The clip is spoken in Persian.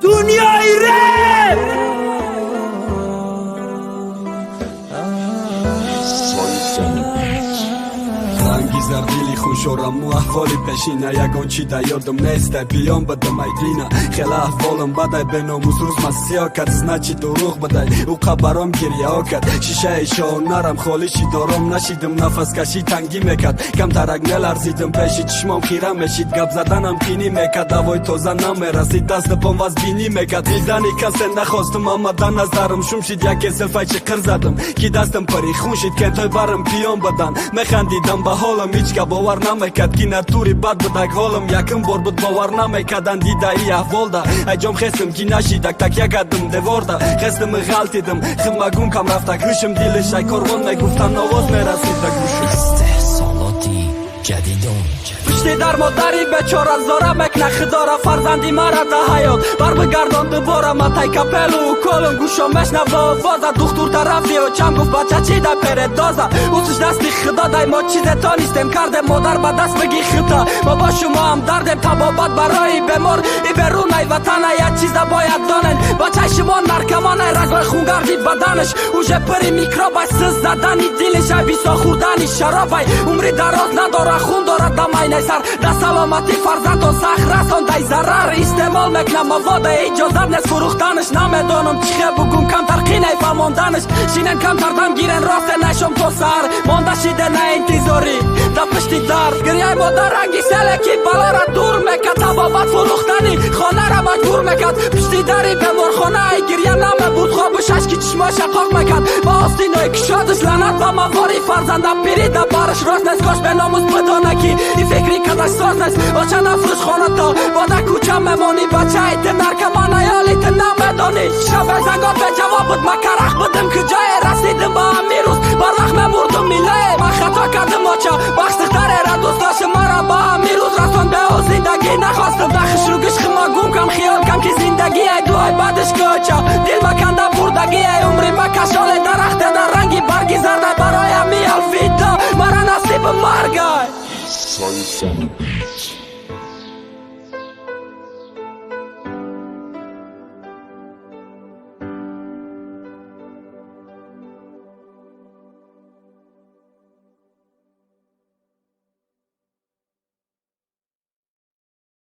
دنیای رپ زر دیلی خون شورم مو احوالی پیشینه یگان چی دا یادم نیسته بیام بدم ایدینه خیلی احوالم بدای به ناموز روز من سیاه کرد زنه چی دروغ بدای او قبرام گریه ها کرد شیشه ایشا نرم خالی چی دارم نشیدم نفس کشی تنگی میکرد کم ترک نلرزیدم پیشی چشمام خیره میشید گپ زدنم کینی میکرد دوای تازه نمیرسید دست پام وز بینی میکرد دیدنی کسی نخواستم آمدن نظرم شوم شید یک سلفای چی قر زدم کی دستم پری خون شید که توی برم بیام بدن میخندیدم به حالم هیچ که باور نمیکرد کی نتوری بد بودک حالم یکم بار بود باور نمیکردن دیده ای احوال ده ایجام خستم کی نشیدک تکیه کردم دیوار ده خستم غلطیدم خمگون کم رفتک روشم دیلش ای کارغان میگفتن آواز میرسیدک روشم استحصالاتی جدیدون پشتی در مادری بچاره زاره مکنه خداره فرزندی مرا ده حیات بر بگردان دوباره ما تای کپل و کلم گوشم مشنو آوازه دختور طرفی و چم گفت بچه چی ده پره دازه اوسش دستی خدا دای ما چیز تا نیستم کرده مادر با دست بگی خطا ما با شما هم دردم تبابت برای بمار ای برونای وطنه یک چیز ده باید دانن بچه شما نرکمانه رگای خونگردی بدنش اوشه پری میکروبای سز زدنی دیلش ای بیسا خوردنی شرابای عمری دراز نداره خون داره دمای نیسر ده سلامتی فرزندان سخت رسان دای ضرر استعمال میکنم مواد اجازت نیست فروختنش نمیدانم چیه بگم کم ترقی نیفهماندنش شینن کم تردم گیرن راست نشم تو سر مانده شیده نه انتظاری دا پشتی در گریه مادر رنگی سلکی بلا را دور میکد تبابت فروختنی خانه را مجبور میکد پشتی دری بمار خانه ای گریه نمه بود خوابش اشکی چشما شقاق میکد با آستینای کشادش لعنت و مواری فرزنده پیری دا بارش راست نیست کاش به ناموز بدانکی این فکری کدش ساز نیست بچه نفرش خانه تا باده کوچه میمانی بچه ایت نرکمان ایالیت نمیدانی شب زنگا به جواب بود ما کرخ بدم که جای رسیدم با همی روز بر وقت مموردم میله من خطا کردم آچه بخشتره را دوست داشت مرا با همی روز رسان به او زندگی نخواستم دخش رو گشخ ما گم کم خیال کم که زندگی ای دوهای بعدش کچه دل مکنده بردگی ای عمری مکشال درخت در رنگی برگی زرده برای همی الفیدا مرا نصیب مرگای